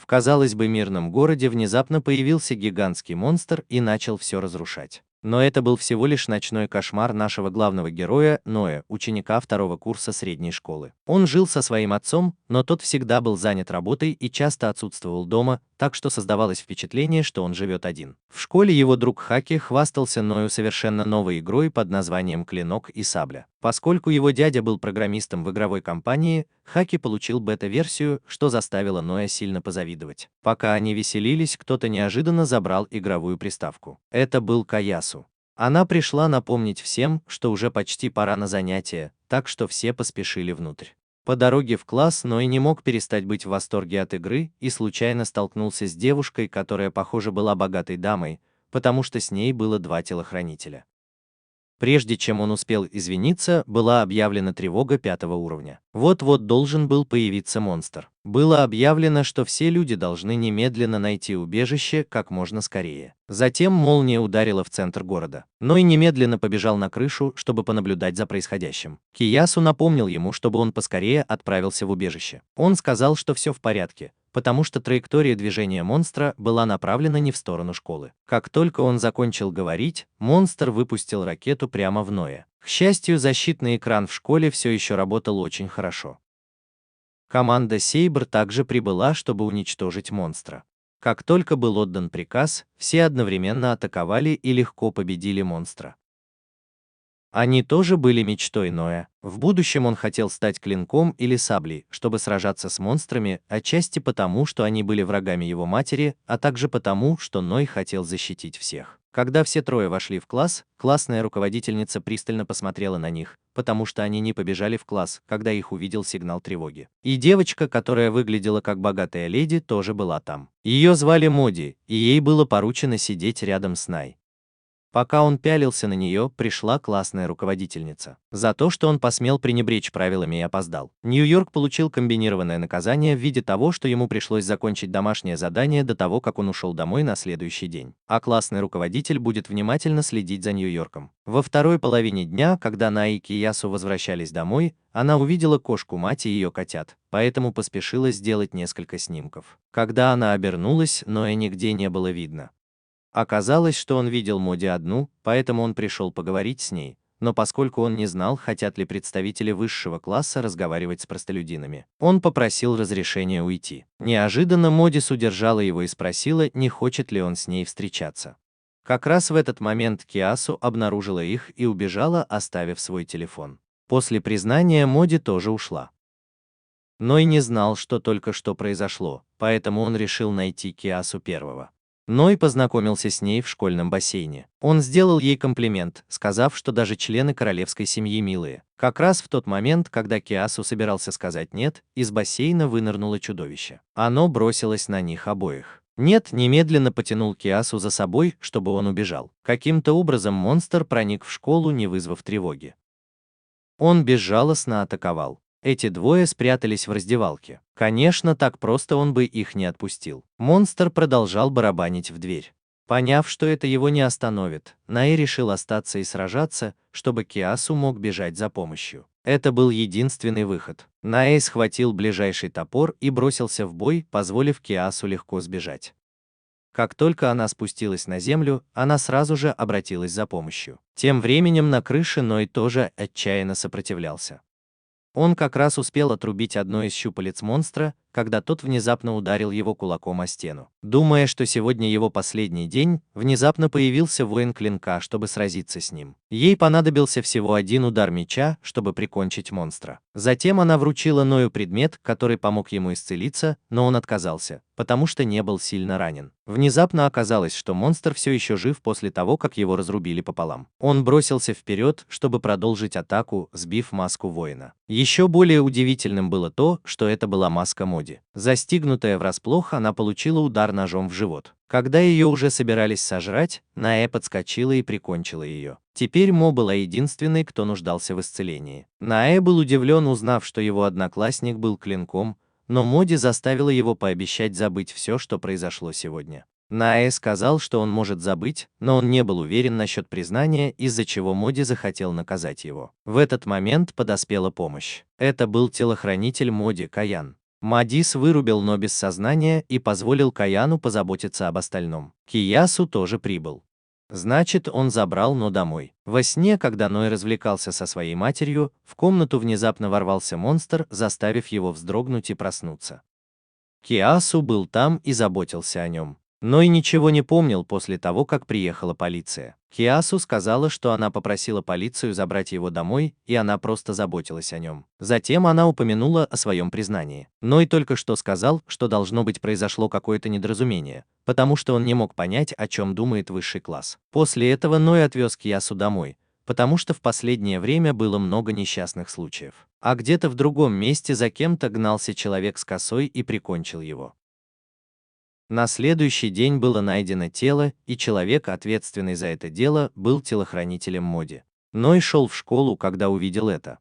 казалось бы, мирном городе внезапно появился гигантский монстр и начал все разрушать. Но это был всего лишь ночной кошмар нашего главного героя, Ноя, ученика второго курса средней школы. Он жил со своим отцом, но тот всегда был занят работой и часто отсутствовал дома, так что создавалось впечатление, что он живет один. В школе его друг Хаки хвастался Ною совершенно новой игрой под названием «Клинок и сабля». Поскольку его дядя был программистом в игровой компании, Хаки получил бета-версию, что заставило Ноя сильно позавидовать. Пока они веселились, кто-то неожиданно забрал игровую приставку. Это был Каясу. Она пришла напомнить всем, что уже почти пора на занятия, так что все поспешили внутрь. По дороге в класс Ной не мог перестать быть в восторге от игры и случайно столкнулся с девушкой, которая, похоже, была богатой дамой, потому что с ней было 2 телохранителя. Прежде чем он успел извиниться, была объявлена тревога 5-го уровня. Вот-вот должен был появиться монстр. Было объявлено, что все люди должны немедленно найти убежище как можно скорее. Затем молния ударила в центр города. Ной немедленно побежал на крышу, чтобы понаблюдать за происходящим. Киясу напомнил ему, чтобы он поскорее отправился в убежище. Он сказал, что все в порядке, потому что траектория движения монстра была направлена не в сторону школы. Как только он закончил говорить, монстр выпустил ракету прямо в Ноя. К счастью, защитный экран в школе все еще работал очень хорошо. Команда Сейбр также прибыла, чтобы уничтожить монстра. Как только был отдан приказ, все одновременно атаковали и легко победили монстра. Они тоже были мечтой Ноя. В будущем он хотел стать клинком или саблей, чтобы сражаться с монстрами, отчасти потому, что они были врагами его матери, а также потому, что Ной хотел защитить всех. Когда все трое вошли в класс, классная руководительница пристально посмотрела на них, потому что они не побежали в класс, когда их увидел сигнал тревоги. И девочка, которая выглядела как богатая леди, тоже была там. Ее звали Моди, и ей было поручено сидеть рядом с Най. Пока он пялился на нее, пришла классная руководительница. За то, что он посмел пренебречь правилами и опоздал. Нью-Йорк получил комбинированное наказание в виде того, что ему пришлось закончить домашнее задание до того, как он ушел домой на следующий день. А классный руководитель будет внимательно следить за Нью-Йорком. Во второй половине дня, когда Наи и Киясу возвращались домой, она увидела кошку-мать и ее котят, поэтому поспешила сделать несколько снимков. Когда она обернулась, Ноя нигде не было видно. Оказалось, что он видел Моди одну, поэтому он пришел поговорить с ней, но поскольку он не знал, хотят ли представители высшего класса разговаривать с простолюдинами, он попросил разрешения уйти. Неожиданно Модис удержала его и спросила, не хочет ли он с ней встречаться. Как раз в этот момент Киясу обнаружила их и убежала, оставив свой телефон. После признания Моди тоже ушла. Ной не знал, что только что произошло, поэтому он решил найти Киясу первого. Ной познакомился с ней в школьном бассейне. Он сделал ей комплимент, сказав, что даже члены королевской семьи милые. Как раз в тот момент, когда Киясу собирался сказать «нет», из бассейна вынырнуло чудовище. Оно бросилось на них обоих. «Нет» немедленно потянул Киясу за собой, чтобы он убежал. Каким-то образом монстр проник в школу, не вызвав тревоги. Он безжалостно атаковал. Эти двое спрятались в раздевалке. Конечно, так просто он бы их не отпустил. Монстр продолжал барабанить в дверь. Поняв, что это его не остановит, Наи решил остаться и сражаться, чтобы Киясу мог бежать за помощью. Это был единственный выход. Наи схватил ближайший топор и бросился в бой, позволив Киясу легко сбежать. Как только она спустилась на землю, она сразу же обратилась за помощью. Тем временем на крыше Ной тоже отчаянно сопротивлялся. Он как раз успел отрубить одно из щупалец монстра, когда тот внезапно ударил его кулаком о стену. Думая, что сегодня его последний день, внезапно появился воин клинка, чтобы сразиться с ним. Ей понадобился всего один удар меча, чтобы прикончить монстра. Затем она вручила Ною предмет, который помог ему исцелиться, но он отказался, потому что не был сильно ранен. Внезапно оказалось, что монстр все еще жив после того, как его разрубили пополам. Он бросился вперед, чтобы продолжить атаку, сбив маску воина. Еще более удивительным было то, что это была маска Моди. Застигнутая врасплох, она получила удар ножом в живот. Когда ее уже собирались сожрать, Наэ подскочила и прикончила ее. Теперь Мо была единственной, кто нуждался в исцелении. Наэ был удивлен, узнав, что его одноклассник был клинком, но Моди заставила его пообещать забыть все, что произошло сегодня. Наэ сказал, что он может забыть, но он не был уверен насчет признания, из-за чего Моди захотел наказать его. В этот момент подоспела помощь. Это был телохранитель Моди, Каян. Мадис вырубил Но без сознания и позволил Каяну позаботиться об остальном. Киясу тоже прибыл. Значит, он забрал Но домой. Во сне, когда Ной развлекался со своей матерью, в комнату внезапно ворвался монстр, заставив его вздрогнуть и проснуться. Киясу был там и заботился о нем. Ной ничего не помнил после того, как приехала полиция. Киясу сказала, что она попросила полицию забрать его домой, и она просто заботилась о нем. Затем она упомянула о своем признании. Ной только что сказал, что должно быть произошло какое-то недоразумение, потому что он не мог понять, о чем думает высший класс. После этого Ной отвез Киясу домой, потому что в последнее время было много несчастных случаев. А где-то в другом месте за кем-то гнался человек с косой и прикончил его. На следующий день было найдено тело, и человек, ответственный за это дело, был телохранителем Моди. Ной шел в школу, когда увидел это.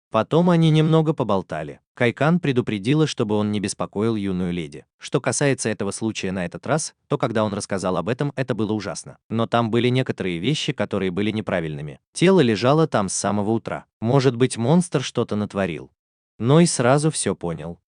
Потом они немного поболтали. Кайкан предупредила, чтобы он не беспокоил юную леди. Что касается этого случая на этот раз, то когда он рассказал об этом, это было ужасно. Но там были некоторые вещи, которые были неправильными. Тело лежало там с самого утра. Может быть, монстр что-то натворил. Ной сразу все понял.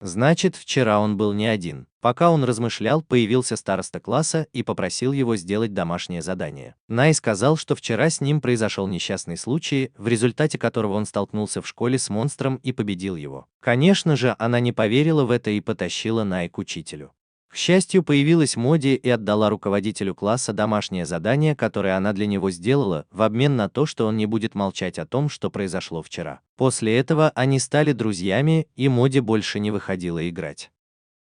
Значит, вчера он был не один. Пока он размышлял, появился староста класса и попросил его сделать домашнее задание. Най сказал, что вчера с ним произошел несчастный случай, в результате которого он столкнулся в школе с монстром и победил его. Конечно же, она не поверила в это и потащила Най к учителю. К счастью, появилась Моди и отдала руководителю класса домашнее задание, которое она для него сделала, в обмен на то, что он не будет молчать о том, что произошло вчера. После этого они стали друзьями, и Моди больше не выходила играть.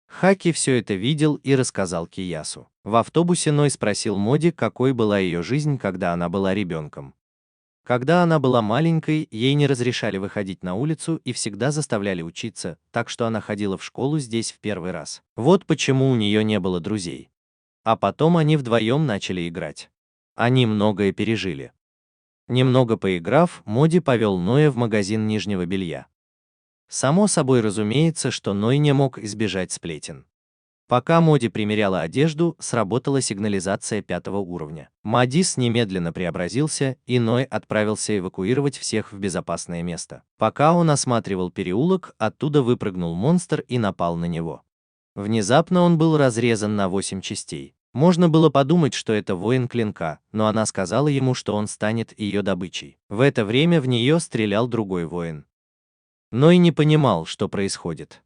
Хаки все это видел и рассказал Киясу. В автобусе Ной спросил Моди, какой была ее жизнь, когда она была ребенком. Когда она была маленькой, ей не разрешали выходить на улицу и всегда заставляли учиться, так что она ходила в школу здесь в первый раз. Вот почему у нее не было друзей. А потом они вдвоем начали играть. Они многое пережили. Немного поиграв, Моди повел Ноя в магазин нижнего белья. Само собой разумеется, что Ной не мог избежать сплетен. Пока Моди примеряла одежду, сработала сигнализация 5-го уровня. Мадис немедленно преобразился, и Ной отправился эвакуировать всех в безопасное место. Пока он осматривал переулок, оттуда выпрыгнул монстр и напал на него. Внезапно он был разрезан на 8 частей. Можно было подумать, что это воин клинка, но она сказала ему, что он станет ее добычей. В это время в нее стрелял другой воин. Ной не понимал, что происходит.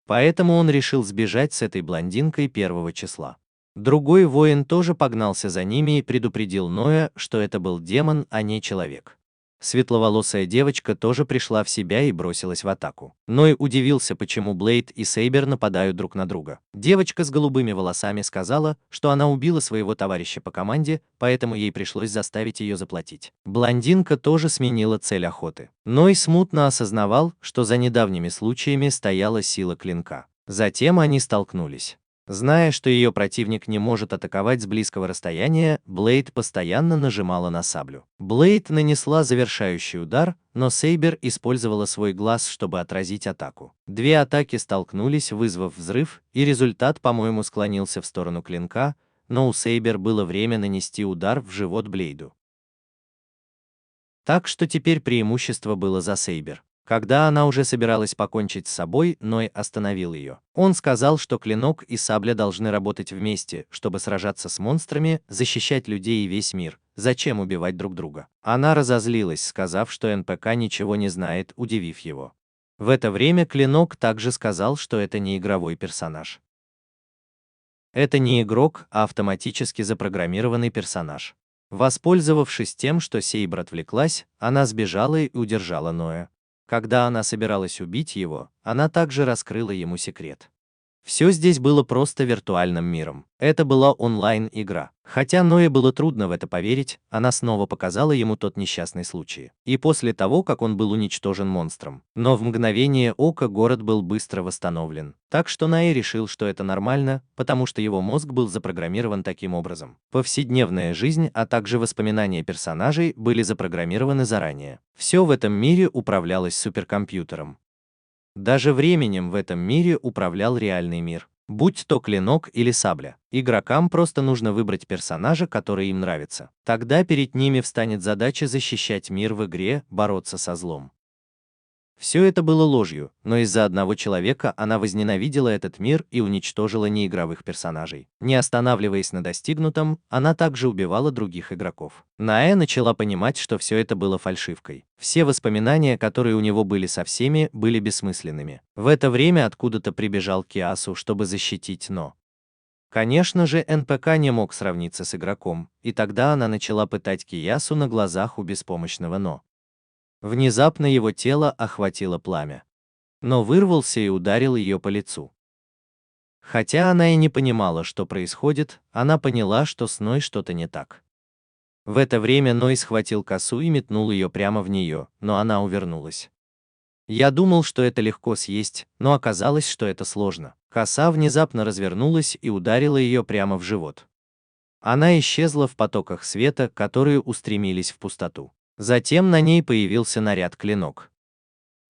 Поэтому он решил сбежать с этой блондинкой 1-го числа. Другой воин тоже погнался за ними и предупредил Ноя, что это был демон, а не человек. Светловолосая девочка тоже пришла в себя и бросилась в атаку. Ной удивился, почему Блейд и Сейбер нападают друг на друга. Девочка с голубыми волосами сказала, что она убила своего товарища по команде, поэтому ей пришлось заставить ее заплатить. Блондинка тоже сменила цель охоты. Ной смутно осознавал, что за недавними случаями стояла сила клинка. Затем они столкнулись. Зная, что ее противник не может атаковать с близкого расстояния, Блейд постоянно нажимала на саблю. Блейд нанесла завершающий удар, но Сейбер использовала свой глаз, чтобы отразить атаку. Две атаки столкнулись, вызвав взрыв, и результат, по-моему, склонился в сторону клинка, но у Сейбер было время нанести удар в живот Блейду. Так что теперь преимущество было за Сейбер. Когда она уже собиралась покончить с собой, Ной остановил ее. Он сказал, что клинок и сабля должны работать вместе, чтобы сражаться с монстрами, защищать людей и весь мир. Зачем убивать друг друга? Она разозлилась, сказав, что НПК ничего не знает, удивив его. В это время клинок также сказал, что это не игровой персонаж. Это не игрок, а автоматически запрограммированный персонаж. Воспользовавшись тем, что Сейбр отвлеклась, она сбежала и удержала Ноя. Когда она собиралась убить его, она также раскрыла ему секрет. Все здесь было просто виртуальным миром. Это была онлайн-игра. Хотя Ное было трудно в это поверить, она снова показала ему тот несчастный случай. И после того, как он был уничтожен монстром. Но в мгновение ока город был быстро восстановлен. Так что Ное решил, что это нормально, потому что его мозг был запрограммирован таким образом. Повседневная жизнь, а также воспоминания персонажей были запрограммированы заранее. Все в этом мире управлялось суперкомпьютером. Даже временем в этом мире управлял реальный мир. Будь то клинок или сабля. Игрокам просто нужно выбрать персонажа, который им нравится. Тогда перед ними встанет задача защищать мир в игре, бороться со злом. Все это было ложью, но из-за одного человека она возненавидела этот мир и уничтожила неигровых персонажей. Не останавливаясь на достигнутом, она также убивала других игроков. Наэ начала понимать, что все это было фальшивкой. Все воспоминания, которые у него были со всеми, были бессмысленными. В это время откуда-то прибежал Киасу, чтобы защитить Но. Конечно же, НПК не мог сравниться с игроком, и тогда она начала пытать Киясу на глазах у беспомощного Но. Внезапно его тело охватило пламя. Но вырвался и ударил ее по лицу. Хотя она и не понимала, что происходит, она поняла, что с Ной что-то не так. В это время Ной схватил косу и метнул ее прямо в нее, но она увернулась. Я думал, что это легко съесть, но оказалось, что это сложно. Коса внезапно развернулась и ударила ее прямо в живот. Она исчезла в потоках света, которые устремились в пустоту. Затем на ней появился наряд-клинок.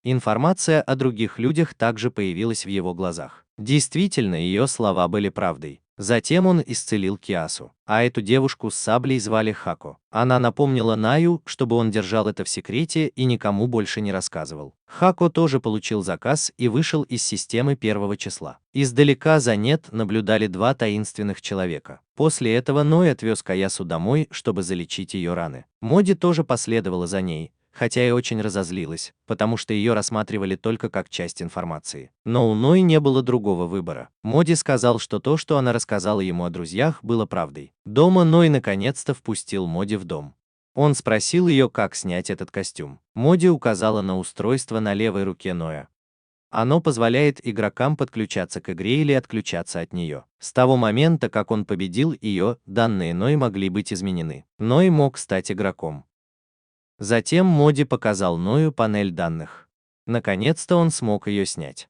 Информация о других людях также появилась в его глазах. Действительно, ее слова были правдой. Затем он исцелил Киасу, а эту девушку с саблей звали Хако. Она напомнила Наю, чтобы он держал это в секрете и никому больше не рассказывал. Хако тоже получил заказ и вышел из системы 1 числа. Издалека за нет наблюдали два таинственных человека. После этого Ной отвез Каясу домой, чтобы залечить ее раны. Моди тоже последовала за ней, хотя и очень разозлилась, потому что ее рассматривали только как часть информации. Но у Ной не было другого выбора. Моди сказал, что то, что она рассказала ему о друзьях, было правдой. Дома Ной наконец-то впустил Моди в дом. Он спросил ее, как снять этот костюм. Моди указала на устройство на левой руке Ноя. Оно позволяет игрокам подключаться к игре или отключаться от нее. С того момента, как он победил ее, данные Ной могли быть изменены. Ной мог стать игроком. Затем Моди показал Ною панель данных. Наконец-то он смог ее снять.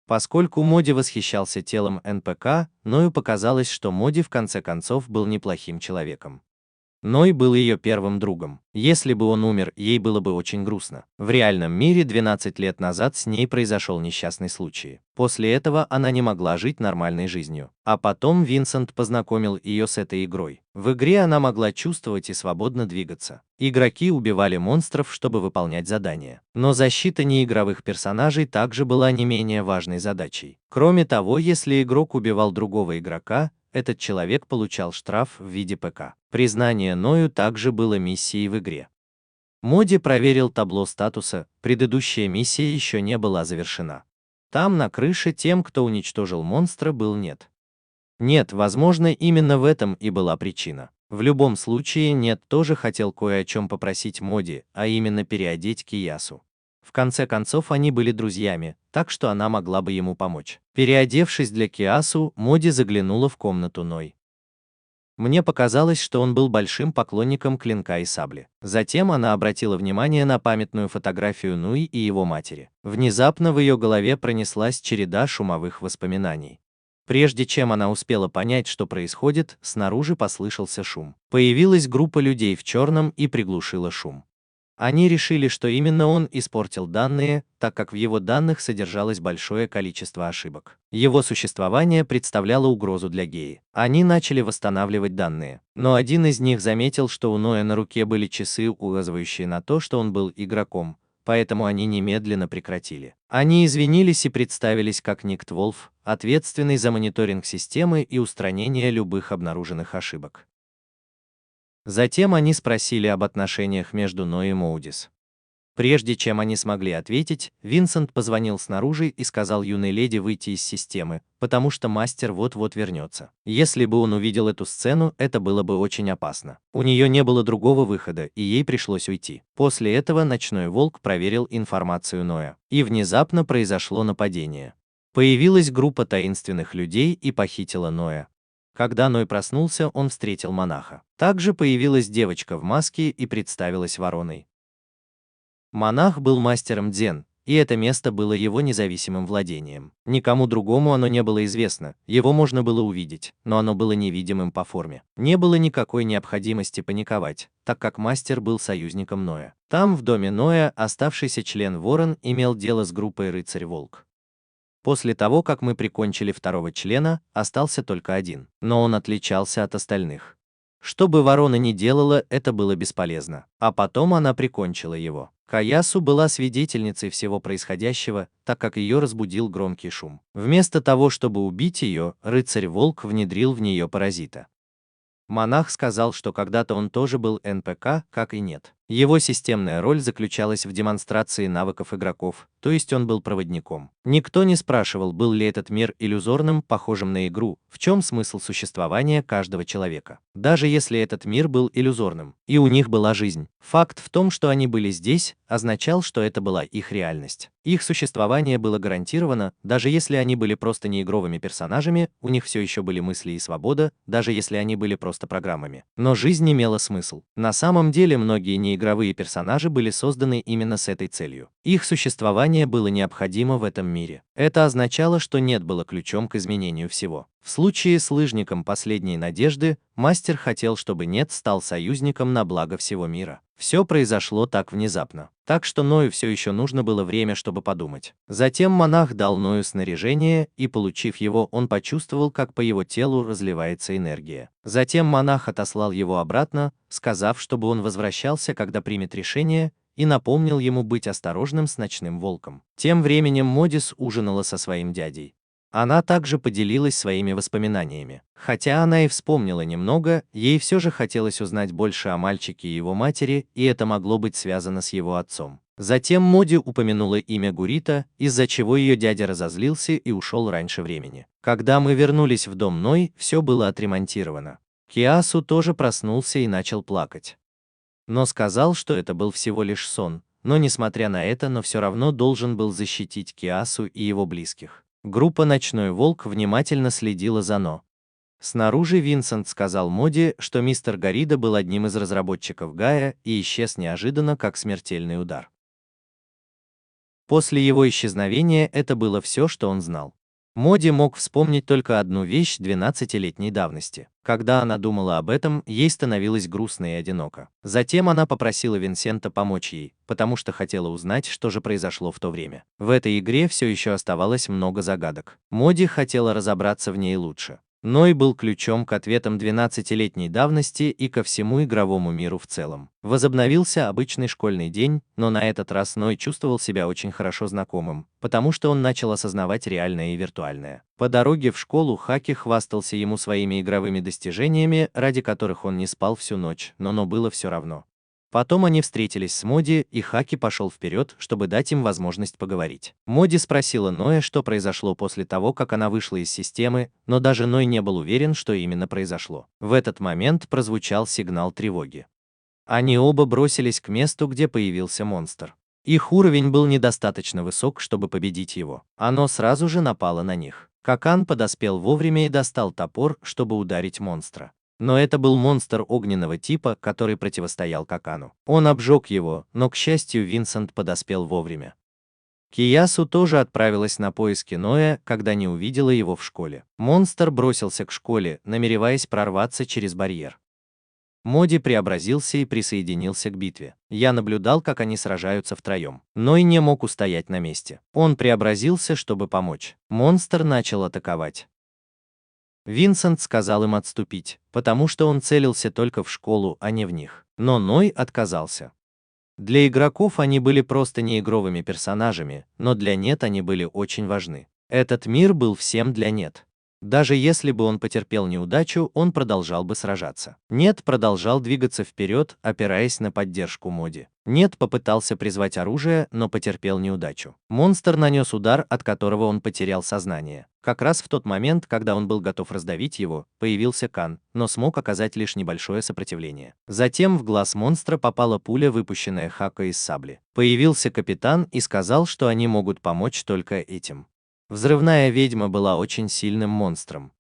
Поскольку Моди восхищался телом НПК, Ною показалось, что Моди в конце концов был неплохим человеком. Ной был ее первым другом. Если бы он умер, ей было бы очень грустно. В реальном мире 12 лет назад с ней произошел несчастный случай. После этого она не могла жить нормальной жизнью. А потом Винсент познакомил ее с этой игрой. В игре она могла чувствовать и свободно двигаться. Игроки убивали монстров, чтобы выполнять задания. Но защита неигровых персонажей также была не менее важной задачей. Кроме того, если игрок убивал другого игрока, этот человек получал штраф в виде ПК. Признание Ною также было миссией в игре. Моди проверил табло статуса, предыдущая миссия еще не была завершена. Там на крыше тем, кто уничтожил монстра, был нет. Нет, возможно, именно в этом и была причина. В любом случае, нет тоже хотел кое о чем попросить Моди, а именно переодеть Киясу. В конце концов, они были друзьями, так что она могла бы ему помочь. Переодевшись для Киасу, Моди заглянула в комнату Ной. Мне показалось, что он был большим поклонником клинка и сабли. Затем она обратила внимание на памятную фотографию Нуи и его матери. Внезапно в ее голове пронеслась череда шумовых воспоминаний. Прежде чем она успела понять, что происходит, снаружи послышался шум. Появилась группа людей в черном и приглушила шум. Они решили, что именно он испортил данные, так как в его данных содержалось большое количество ошибок. Его существование представляло угрозу для Геи. Они начали восстанавливать данные. Но один из них заметил, что у Ноя на руке были часы, указывающие на то, что он был игроком, поэтому они немедленно прекратили. Они извинились и представились как Никт Волф, ответственный за мониторинг системы и устранение любых обнаруженных ошибок. Затем они спросили об отношениях между Ной и Моудис. Прежде чем они смогли ответить, Винсент позвонил снаружи и сказал юной леди выйти из системы, потому что мастер вот-вот вернется. Если бы он увидел эту сцену, это было бы очень опасно. У нее не было другого выхода, и ей пришлось уйти. После этого ночной волк проверил информацию Ноя. И внезапно произошло нападение. Появилась группа таинственных людей и похитила Ноя. Когда Ной проснулся, он встретил монаха. Также появилась девочка в маске и представилась вороной. Монах был мастером дзен, и это место было его независимым владением. Никому другому оно не было известно, его можно было увидеть, но оно было невидимым по форме. Не было никакой необходимости паниковать, так как мастер был союзником Ноя. Там, в доме Ноя, оставшийся член Ворон имел дело с группой Рыцарь-Волк. После того, как мы прикончили второго члена, остался только один, но он отличался от остальных. Что бы Ворона ни делала, это было бесполезно, а потом она прикончила его. Каясу была свидетельницей всего происходящего, так как ее разбудил громкий шум. Вместо того, чтобы убить ее, рыцарь-волк внедрил в нее паразита. Монах сказал, что когда-то он тоже был НПК, как и нет. Его системная роль заключалась в демонстрации навыков игроков, то есть он был проводником. Никто не спрашивал, был ли этот мир иллюзорным, похожим на игру, в чем смысл существования каждого человека. Даже если этот мир был иллюзорным, и у них была жизнь, факт в том, что они были здесь, означал, что это была их реальность. Их существование было гарантировано, даже если они были просто неигровыми персонажами, у них все еще были мысли и свобода, даже если они были просто программами. Но жизнь имела смысл. На самом деле многие неигровые персонажи были созданы именно с этой целью. Их существование было необходимо в этом мире. Это означало, что нет было ключом к изменению всего. В случае с лыжником последней надежды, мастер хотел, чтобы нет стал союзником на благо всего мира. Все произошло так внезапно. Так что Ною все еще нужно было время, чтобы подумать. Затем монах дал Ною снаряжение, и, получив его, он почувствовал, как по его телу разливается энергия. Затем монах отослал его обратно, сказав, чтобы он возвращался, когда примет решение, и напомнил ему быть осторожным с ночным волком. Тем временем Модис ужинала со своим дядей. Она также поделилась своими воспоминаниями. Хотя она и вспомнила немного, ей все же хотелось узнать больше о мальчике и его матери, и это могло быть связано с его отцом. Затем Моди упомянула имя Гурита, из-за чего ее дядя разозлился и ушел раньше времени. Когда мы вернулись в дом Ной, все было отремонтировано. Киасу тоже проснулся и начал плакать. Но сказал, что это был всего лишь сон, но несмотря на это, но все равно должен был защитить Киасу и его близких. Группа «Ночной волк» внимательно следила за Но. Снаружи Винсент сказал Моди, что мистер Гаррида был одним из разработчиков Гая и исчез неожиданно, как смертельный удар. После его исчезновения это было все, что он знал. Моди мог вспомнить только одну вещь 12-летней давности. Когда она думала об этом, ей становилось грустно и одиноко. Затем она попросила Винсента помочь ей, потому что хотела узнать, что же произошло в то время. В этой игре все еще оставалось много загадок. Моди хотела разобраться в ней лучше. Ной был ключом к ответам 12-летней давности и ко всему игровому миру в целом. Возобновился обычный школьный день, но на этот раз Ной чувствовал себя очень хорошо знакомым, потому что он начал осознавать реальное и виртуальное. По дороге в школу Хаки хвастался ему своими игровыми достижениями, ради которых он не спал всю ночь, но было все равно. Потом они встретились с Моди, и Хаки пошел вперед, чтобы дать им возможность поговорить. Моди спросила Ноя, что произошло после того, как она вышла из системы, но даже Ной не был уверен, что именно произошло. В этот момент прозвучал сигнал тревоги. Они оба бросились к месту, где появился монстр. Их уровень был недостаточно высок, чтобы победить его. Оно сразу же напало на них. Какан подоспел вовремя и достал топор, чтобы ударить монстра. Но это был монстр огненного типа, который противостоял Какану. Он обжег его, но, к счастью, Винсент подоспел вовремя. Киясу тоже отправилась на поиски Ноя, когда не увидела его в школе. Монстр бросился к школе, намереваясь прорваться через барьер. Моди преобразился и присоединился к битве. Я наблюдал, как они сражаются втроем. Ной не мог устоять на месте. Он преобразился, чтобы помочь. Монстр начал атаковать. Винсент сказал им отступить, потому что он целился только в школу, а не в них. Но Ной отказался. Для игроков они были просто неигровыми персонажами, но для нет они были очень важны. Этот мир был всем для нет. Даже если бы он потерпел неудачу, он продолжал бы сражаться. Нет продолжал двигаться вперед, опираясь на поддержку Моди. Нет попытался призвать оружие, но потерпел неудачу. Монстр нанес удар, от которого он потерял сознание. Как раз в тот момент, когда он был готов раздавить его, появился Кан, но смог оказать лишь небольшое сопротивление. Затем в глаз монстра попала пуля, выпущенная Хака из сабли. Появился капитан и сказал, что они могут помочь только этим. Взрывная ведьма была очень сильным монстром.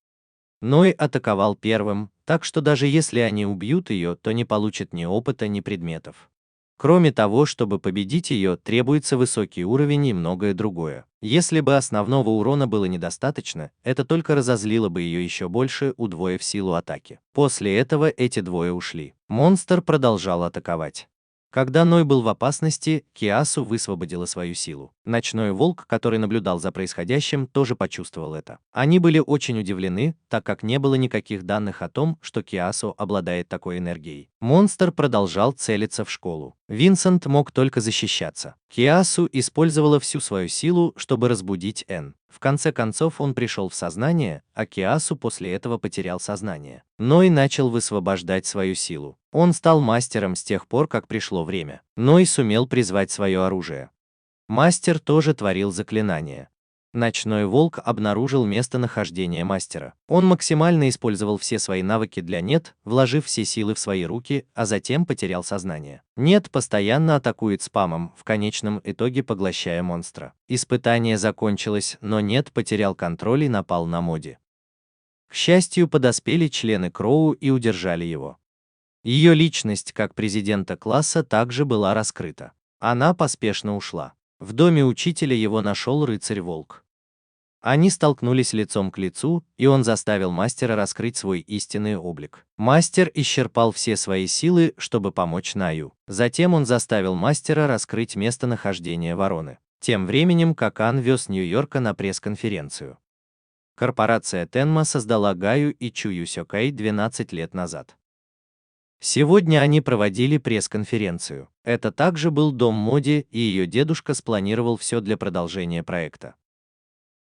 Ной атаковал первым, так что даже если они убьют ее, то не получат ни опыта, ни предметов. Кроме того, чтобы победить ее, требуется высокий уровень и многое другое. Если бы основного урона было недостаточно, это только разозлило бы ее еще больше, удвоив силу атаки. После этого эти двое ушли. Монстр продолжал атаковать. Когда Ной был в опасности, Киасу высвободила свою силу. Ночной волк, который наблюдал за происходящим, тоже почувствовал это. Они были очень удивлены, так как не было никаких данных о том, что Киасу обладает такой энергией. Монстр продолжал целиться в школу. Винсент мог только защищаться. Киасу использовала всю свою силу, чтобы разбудить Энн. В конце концов он пришел в сознание, а Киасу после этого потерял сознание. Ной начал высвобождать свою силу. Он стал мастером с тех пор, как пришло время. Ной сумел призвать свое оружие. Мастер тоже творил заклинания. Ночной волк обнаружил местонахождение мастера. Он максимально использовал все свои навыки для Нет, вложив все силы в свои руки, а затем потерял сознание. Нет постоянно атакует спамом, в конечном итоге поглощая монстра. Испытание закончилось, но Нет потерял контроль и напал на Моди. К счастью, подоспели члены Кроу и удержали его. Ее личность как президента класса также была раскрыта. Она поспешно ушла. В доме учителя его нашел рыцарь-волк. Они столкнулись лицом к лицу, и он заставил мастера раскрыть свой истинный облик. Мастер исчерпал все свои силы, чтобы помочь Наю. Затем он заставил мастера раскрыть местонахождение вороны. Тем временем Какан вез Нью-Йорка на пресс-конференцию. Корпорация Тенма создала Гаю и Чую Сёкэй 12 лет назад. Сегодня они проводили пресс-конференцию. Это также был дом Моди, и ее дедушка спланировал все для продолжения проекта.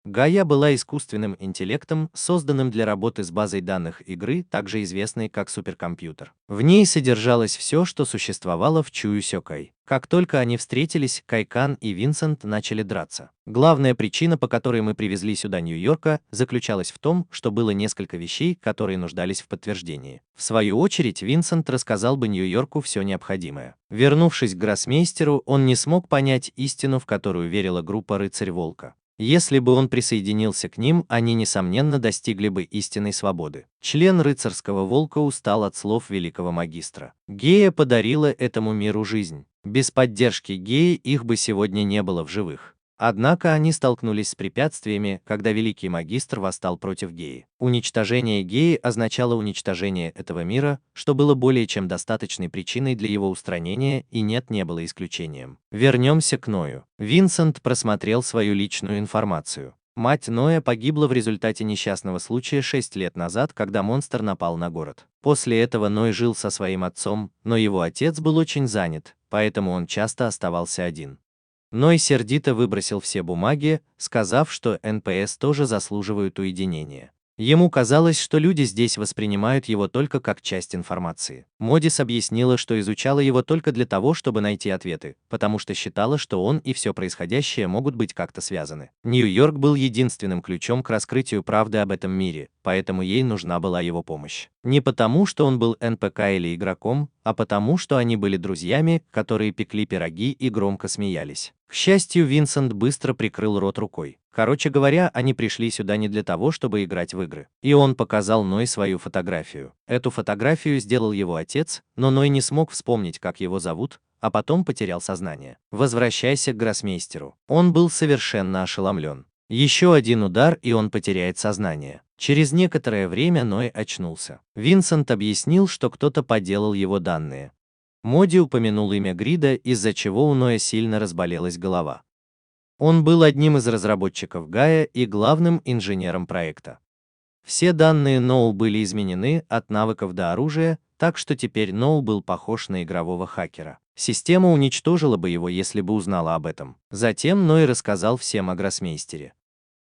Гая была искусственным интеллектом, созданным для работы с базой данных игры, также известной как суперкомпьютер. В ней содержалось все, что существовало в Чую Сёкэй. Как только они встретились, Кайкан и Винсент начали драться. Главная причина, по которой мы привезли сюда Нью-Йорка, заключалась в том, что было несколько вещей, которые нуждались в подтверждении. В свою очередь, Винсент рассказал бы Нью-Йорку все необходимое. Вернувшись к гроссмейстеру, он не смог понять истину, в которую верила группа «Рыцарь-волка». Если бы он присоединился к ним, они, несомненно, достигли бы истинной свободы. Член рыцарского волка устал от слов великого магистра. Гея подарила этому миру жизнь. Без поддержки Геи их бы сегодня не было в живых. Однако они столкнулись с препятствиями, когда великий магистр восстал против Геи. Уничтожение Геи означало уничтожение этого мира, что было более чем достаточной причиной для его устранения, и Нет не было исключением. Вернемся к Ною. Винсент просмотрел свою личную информацию. Мать Ноя погибла в результате несчастного случая 6 лет назад, когда монстр напал на город. После этого Ной жил со своим отцом, но его отец был очень занят, поэтому он часто оставался один. Ной сердито выбросил все бумаги, сказав, что НПС тоже заслуживают уединения. Ему казалось, что люди здесь воспринимают его только как часть информации. Модис объяснила, что изучала его только для того, чтобы найти ответы, потому что считала, что он и все происходящее могут быть как-то связаны. Нью-Йорк был единственным ключом к раскрытию правды об этом мире, поэтому ей нужна была его помощь. Не потому, что он был НПК или игроком, а потому, что они были друзьями, которые пекли пироги и громко смеялись. К счастью, Винсент быстро прикрыл рот рукой. Короче говоря, они пришли сюда не для того, чтобы играть в игры. И он показал Ной свою фотографию. Эту фотографию сделал его отец, но Ной не смог вспомнить, как его зовут, а потом потерял сознание. Возвращайся к гроссмейстеру. Он был совершенно ошеломлен. Еще один удар, и он потеряет сознание. Через некоторое время Ной очнулся. Винсент объяснил, что кто-то подделал его данные. Моди упомянул имя Грида, из-за чего у Ноя сильно разболелась голова. Он был одним из разработчиков Гая и главным инженером проекта. Все данные Ноу были изменены от навыков до оружия, так что теперь Ноу был похож на игрового хакера. Система уничтожила бы его, если бы узнала об этом. Затем Ной рассказал всем о гроссмейстере.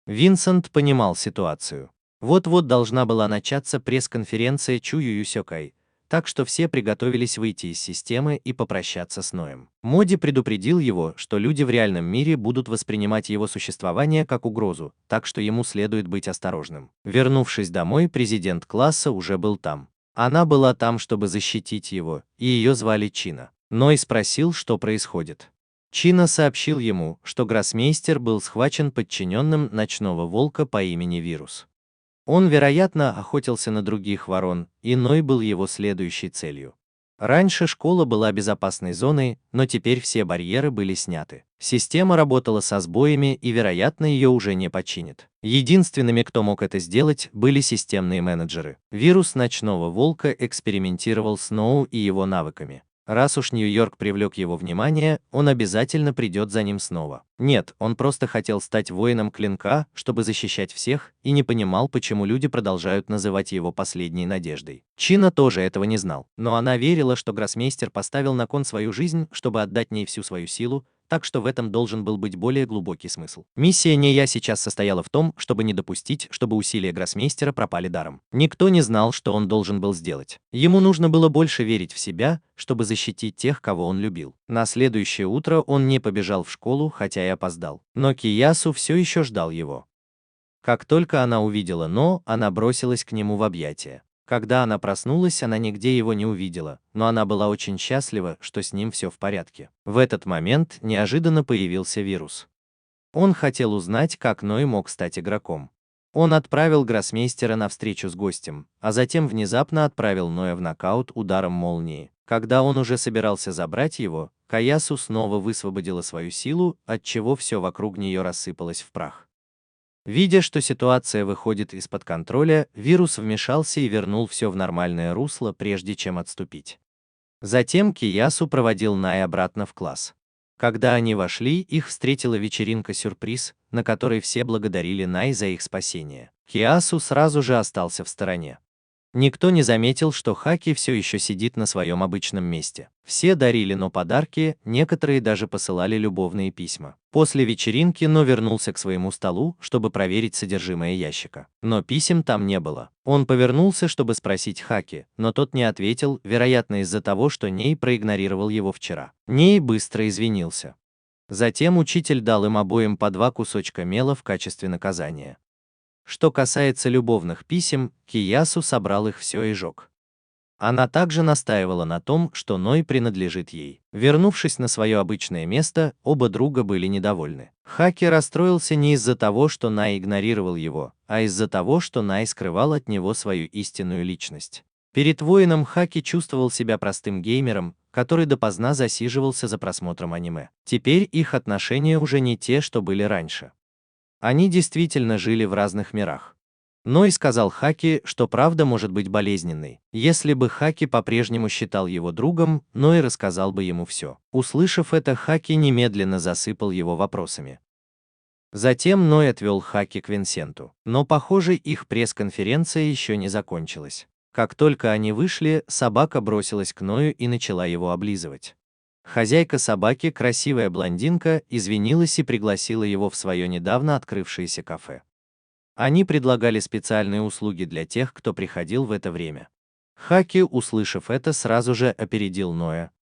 Винсент понимал ситуацию. Вот-вот должна была начаться пресс-конференция Чую Сёкэй, так что все приготовились выйти из системы и попрощаться с Ноем. Моди предупредил его, что люди в реальном мире будут воспринимать его существование как угрозу, так что ему следует быть осторожным. Вернувшись домой, президент класса уже был там. Она была там, чтобы защитить его, и ее звали Чина. Ной спросил, что происходит. Чина сообщил ему, что гроссмейстер был схвачен подчиненным ночного волка по имени Вирус. Он, вероятно, охотился на других ворон, и Ной был его следующей целью. Раньше школа была безопасной зоной, но теперь все барьеры были сняты. Система работала со сбоями, и, вероятно, ее уже не починят. Единственными, кто мог это сделать, были системные менеджеры. Вирус ночного волка экспериментировал с Ноу и его навыками. Раз уж Нью-Йорк привлек его внимание, он обязательно придет за ним снова. Нет, он просто хотел стать воином клинка, чтобы защищать всех, и не понимал, почему люди продолжают называть его последней надеждой. Чина тоже этого не знал, но она верила, что гроссмейстер поставил на кон свою жизнь, чтобы отдать ей всю свою силу, так что в этом должен был быть более глубокий смысл. Миссия Нея сейчас состояла в том, чтобы не допустить, чтобы усилия гроссмейстера пропали даром. Никто не знал, что он должен был сделать. Ему нужно было больше верить в себя, чтобы защитить тех, кого он любил. На следующее утро он не побежал в школу, хотя и опоздал. Но Киясу все еще ждал его. Как только она увидела Но, она бросилась к нему в объятия. Когда она проснулась, она нигде его не увидела, но она была очень счастлива, что с ним все в порядке. В этот момент неожиданно появился вирус. Он хотел узнать, как Ной мог стать игроком. Он отправил гроссмейстера на встречу с гостем, а затем внезапно отправил Ноя в нокаут ударом молнии. Когда он уже собирался забрать его, Каясу снова высвободила свою силу, отчего все вокруг нее рассыпалось в прах. Видя, что ситуация выходит из-под контроля, вирус вмешался и вернул все в нормальное русло, прежде чем отступить. Затем Киясу проводил Най обратно в класс. Когда они вошли, их встретила вечеринка-сюрприз, на которой все благодарили Най за их спасение. Киясу сразу же остался в стороне. Никто не заметил, что Хаки все еще сидит на своем обычном месте. Все дарили Но подарки, некоторые даже посылали любовные письма. После вечеринки Но вернулся к своему столу, чтобы проверить содержимое ящика. Но писем там не было. Он повернулся, чтобы спросить Хаки, но тот не ответил, вероятно из-за того, что Ней проигнорировал его вчера. Ней быстро извинился. Затем учитель дал им обоим по 2 кусочка мела в качестве наказания. Что касается любовных писем, Киясу собрал их все и сжег. Она также настаивала на том, что Ной принадлежит ей. Вернувшись на свое обычное место, оба друга были недовольны. Хаки расстроился не из-за того, что Най игнорировал его, а из-за того, что Най скрывал от него свою истинную личность. Перед воином Хаки чувствовал себя простым геймером, который допоздна засиживался за просмотром аниме. Теперь их отношения уже не те, что были раньше. Они действительно жили в разных мирах. Ной сказал Хаки, что правда может быть болезненной. Если бы Хаки по-прежнему считал его другом, Ной рассказал бы ему все. Услышав это, Хаки немедленно засыпал его вопросами. Затем Ной отвел Хаки к Винсенту. Но, похоже, их пресс-конференция еще не закончилась. Как только они вышли, собака бросилась к Ною и начала его облизывать. Хозяйка собаки, красивая блондинка, извинилась и пригласила его в свое недавно открывшееся кафе. Они предлагали специальные услуги для тех, кто приходил в это время. Хаки, услышав это, сразу же опередил Ноя.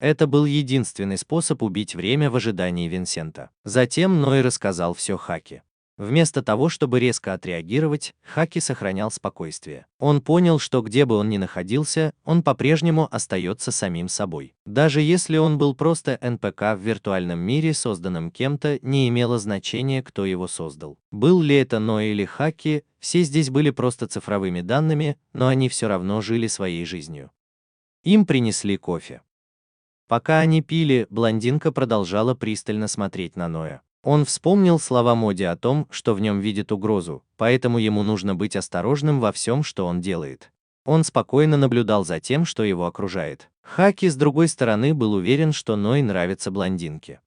Это был единственный способ убить время в ожидании Винсента. Затем Ной рассказал все Хаки. Вместо того, чтобы резко отреагировать, Хаки сохранял спокойствие. Он понял, что где бы он ни находился, он по-прежнему остается самим собой. Даже если он был просто НПК в виртуальном мире, созданном кем-то, не имело значения, кто его создал. Был ли это Ной или Хаки, все здесь были просто цифровыми данными, но они все равно жили своей жизнью. Им принесли кофе. Пока они пили, блондинка продолжала пристально смотреть на Ноя. Он вспомнил слова Моди о том, что в нем видит угрозу, поэтому ему нужно быть осторожным во всем, что он делает. Он спокойно наблюдал за тем, что его окружает. Хаки, с другой стороны, был уверен, что Ной нравится блондинке.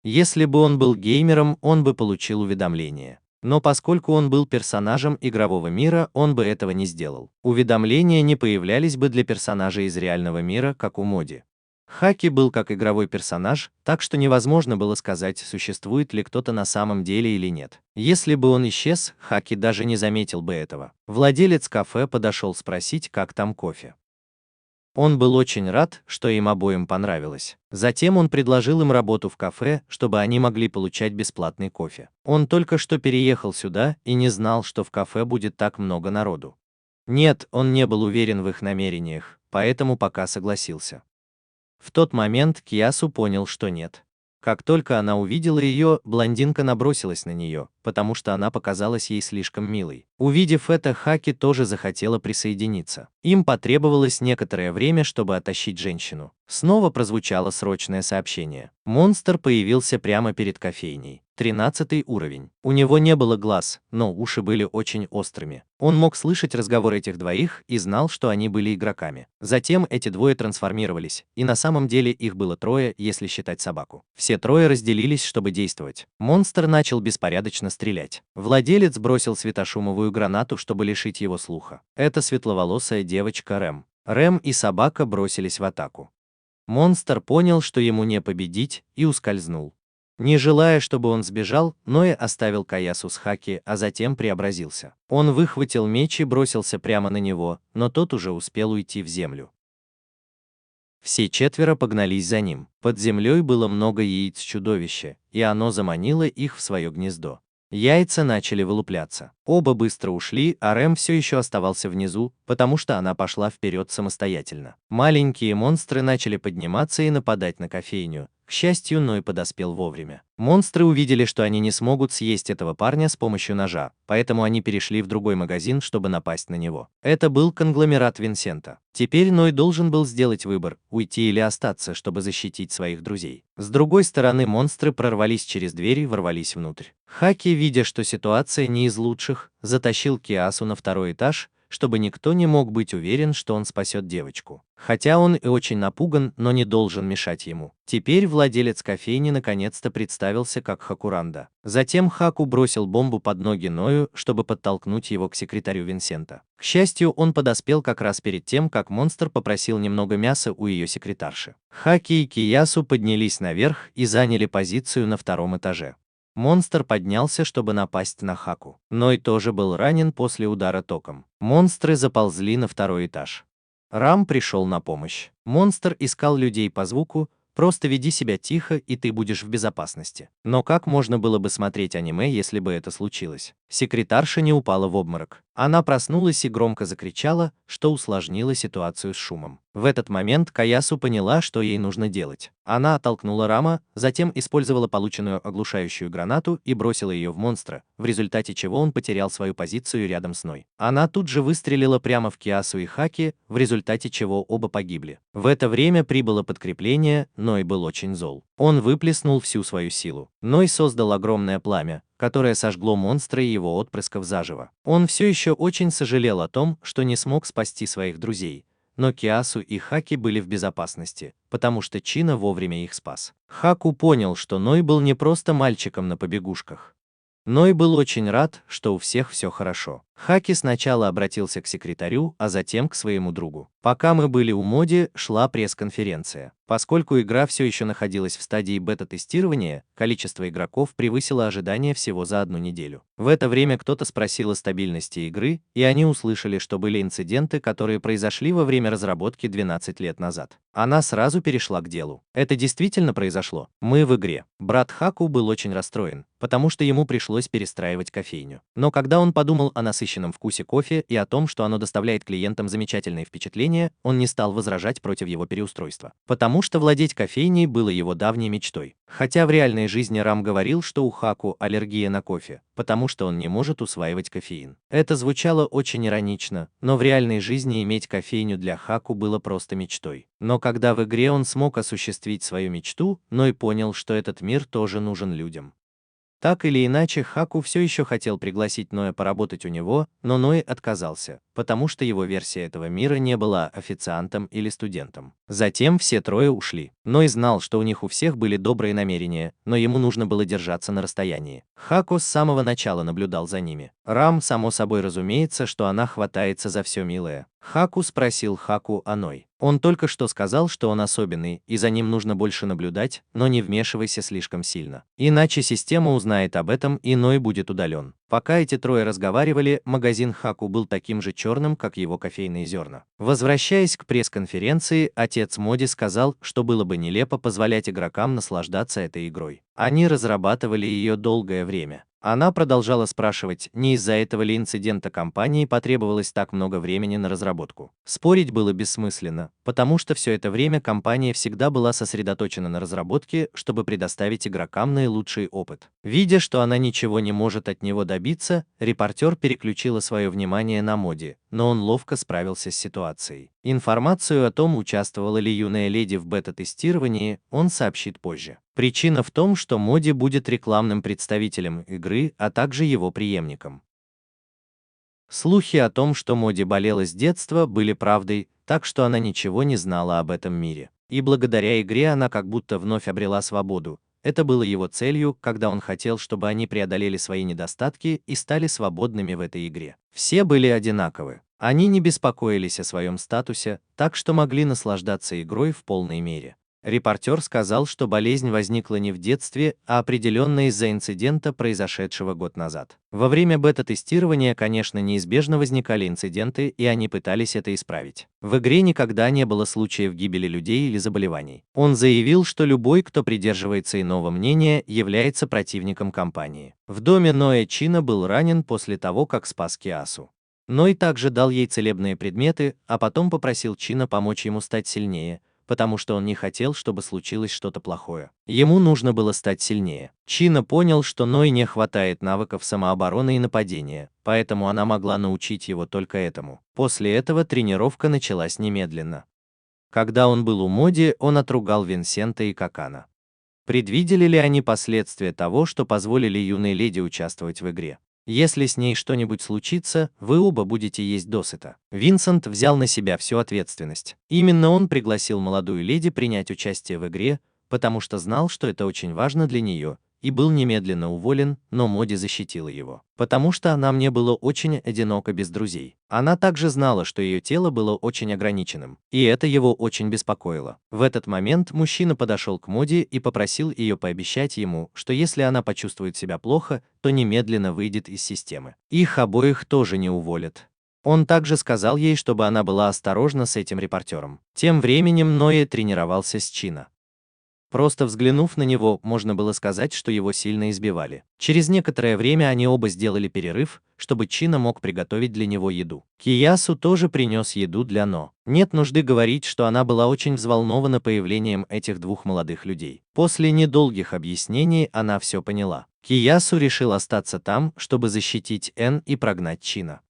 Если бы он был геймером, он бы получил уведомление. Но поскольку он был персонажем игрового мира, он бы этого не сделал. Уведомления не появлялись бы для персонажей из реального мира, как у Моди. Хаки был как игровой персонаж, так что невозможно было сказать, существует ли кто-то на самом деле или нет. Если бы он исчез, Хаки даже не заметил бы этого. Владелец кафе подошел спросить, как там кофе. Он был очень рад, что им обоим понравилось. Затем он предложил им работу в кафе, чтобы они могли получать бесплатный кофе. Он только что переехал сюда и не знал, что в кафе будет так много народу. Нет, он не был уверен в их намерениях, поэтому пока согласился. В тот момент Киясу понял, что нет. Как только она увидела ее, блондинка набросилась на нее, потому что она показалась ей слишком милой. Увидев это, Хаки тоже захотела присоединиться. Им потребовалось некоторое время, чтобы оттащить женщину. Снова прозвучало срочное сообщение. Монстр появился прямо перед кофейней. 13 уровень. У него не было глаз, но уши были очень острыми. Он мог слышать разговор этих двоих и знал, что они были игроками. Затем эти двое трансформировались, и на самом деле их было трое, если считать собаку. Все трое разделились, чтобы действовать. Монстр начал беспорядочно стрелять. Владелец бросил светошумовую гранату, чтобы лишить его слуха. Это светловолосая девочка Рэм. Рэм и собака бросились в атаку. Монстр понял, что ему не победить, и ускользнул. Не желая, чтобы он сбежал, Ноэ оставил Каясу с Хаки, а затем преобразился. Он выхватил меч и бросился прямо на него, но тот уже успел уйти в землю. Все четверо погнались за ним. Под землей было много яиц чудовища, и оно заманило их в свое гнездо. Яйца начали вылупляться. Оба быстро ушли, а Рэм все еще оставался внизу, потому что она пошла вперед самостоятельно. Маленькие монстры начали подниматься и нападать на кофейню. К счастью, Ной подоспел вовремя. Монстры увидели, что они не смогут съесть этого парня с помощью ножа, поэтому они перешли в другой магазин, чтобы напасть на него. Это был конгломерат Винсента. Теперь Ной должен был сделать выбор, уйти или остаться, чтобы защитить своих друзей. С другой стороны, монстры прорвались через дверь и ворвались внутрь. Хаки, видя, что ситуация не из лучших, затащил Киасу на второй этаж, чтобы никто не мог быть уверен, что он спасет девочку. Хотя он и очень напуган, но не должен мешать ему. Теперь владелец кофейни наконец-то представился как Хакуранда. Затем Хаку бросил бомбу под ноги Ною, чтобы подтолкнуть его к секретарю Винсента. К счастью, он подоспел как раз перед тем, как монстр попросил немного мяса у ее секретарши. Хаки и Киясу поднялись наверх и заняли позицию на втором этаже. Монстр поднялся, чтобы напасть на Хаку. Ной тоже был ранен после удара током. Монстры заползли на второй этаж. Рам пришел на помощь. Монстр искал людей по звуку, просто веди себя тихо, и ты будешь в безопасности. Но как можно было бы смотреть аниме, если бы это случилось? Секретарша не упала в обморок. Она проснулась и громко закричала, что усложнило ситуацию с шумом. В этот момент Каясу поняла, что ей нужно делать. Она оттолкнула Рама, затем использовала полученную оглушающую гранату и бросила ее в монстра, в результате чего он потерял свою позицию рядом с Ной. Она тут же выстрелила прямо в Киасу и Хаки, в результате чего оба погибли. В это время прибыло подкрепление, Ной был очень зол. Он выплеснул всю свою силу. Ной создал огромное пламя, которое сожгло монстра и его отпрысков заживо. Он все еще очень сожалел о том, что не смог спасти своих друзей, но Киасу и Хаки были в безопасности, потому что Чина вовремя их спас. Хаку понял, что Ной был не просто мальчиком на побегушках. Ной был очень рад, что у всех все хорошо. Хаки сначала обратился к секретарю, а затем к своему другу. Пока мы были у Моди, шла пресс-конференция. Поскольку игра все еще находилась в стадии бета-тестирования, количество игроков превысило ожидания всего за одну неделю. В это время кто-то спросил о стабильности игры, и они услышали, что были инциденты, которые произошли во время разработки 12 лет назад. Она сразу перешла к делу. Это действительно произошло. Мы в игре. Брат Хаку был очень расстроен, потому что ему пришлось перестраивать кофейню. Но когда он подумал о насыщенном вкусе кофе и о том, что оно доставляет клиентам замечательные впечатления, он не стал возражать против его переустройства. Потому что владеть кофейней было его давней мечтой. Хотя в реальной жизни Рам говорил, что у Хаку аллергия на кофе, потому что он не может усваивать кофеин. Это звучало очень иронично, но в реальной жизни иметь кофейню для Хаку было просто мечтой. Но когда в игре он смог осуществить свою мечту, Ной понял, что этот мир тоже нужен людям. Так или иначе, Хаку все еще хотел пригласить Ноя поработать у него, но Ной отказался, потому что его версия этого мира не была официантом или студентом. Затем все трое ушли. Ной знал, что у них у всех были добрые намерения, но ему нужно было держаться на расстоянии. Хаку с самого начала наблюдал за ними. Рам, само собой разумеется, что она хватается за все милое. Хаку спросил Хаку о Ной. Он только что сказал, что он особенный, и за ним нужно больше наблюдать, но не вмешивайся слишком сильно. Иначе система узнает об этом, и Ной будет удален. Пока эти трое разговаривали, магазин Хаку был таким же черным, как его кофейные зерна. Возвращаясь к пресс-конференции, отец Моди сказал, что было бы нелепо позволять игрокам наслаждаться этой игрой. Они разрабатывали ее долгое время. Она продолжала спрашивать, не из-за этого ли инцидента компании потребовалось так много времени на разработку. Спорить было бессмысленно, потому что все это время компания всегда была сосредоточена на разработке, чтобы предоставить игрокам наилучший опыт. Видя, что она ничего не может от него добиться, репортер переключила свое внимание на Моди, но он ловко справился с ситуацией. Информацию о том, участвовала ли юная леди в бета-тестировании, он сообщит позже. Причина в том, что Моди будет рекламным представителем игры, а также его преемником. Слухи о том, что Моди болела с детства, были правдой, так что она ничего не знала об этом мире. И благодаря игре она как будто вновь обрела свободу. Это было его целью, когда он хотел, чтобы они преодолели свои недостатки и стали свободными в этой игре. Все были одинаковы. Они не беспокоились о своем статусе, так что могли наслаждаться игрой в полной мере. Репортер сказал, что болезнь возникла не в детстве, а определенно из-за инцидента, произошедшего год назад. Во время бета-тестирования, конечно, неизбежно возникали инциденты, и они пытались это исправить. В игре никогда не было случаев гибели людей или заболеваний. Он заявил, что любой, кто придерживается иного мнения, является противником компании. В доме Ноэ Чина был ранен после того, как спас Киасу. Ной также дал ей целебные предметы, а потом попросил Чина помочь ему стать сильнее, потому что он не хотел, чтобы случилось что-то плохое. Ему нужно было стать сильнее. Чина понял, что Ной не хватает навыков самообороны и нападения, поэтому она могла научить его только этому. После этого тренировка началась немедленно. Когда он был у Моди, он отругал Винсента и Какана. Предвидели ли они последствия того, что позволили юной леди участвовать в игре? Если с ней что-нибудь случится, вы оба будете есть досыта. Винсент взял на себя всю ответственность. Именно он пригласил молодую леди принять участие в игре, потому что знал, что это очень важно для нее, и был немедленно уволен, но Моди защитила его. Потому что она мне было очень одиноко без друзей. Она также знала, что ее тело было очень ограниченным, и это его очень беспокоило. В этот момент мужчина подошел к Моди и попросил ее пообещать ему, что если она почувствует себя плохо, то немедленно выйдет из системы. Их обоих тоже не уволят. Он также сказал ей, чтобы она была осторожна с этим репортером. Тем временем Ноэ тренировался с Чина. Просто взглянув на него, можно было сказать, что его сильно избивали. Через некоторое время они оба сделали перерыв, чтобы Чина мог приготовить для него еду. Киясу тоже принес еду для Но. Нет нужды говорить, что она была очень взволнована появлением этих двух молодых людей. После недолгих объяснений она все поняла. Киясу решил остаться там, чтобы защитить Эн и прогнать Чина.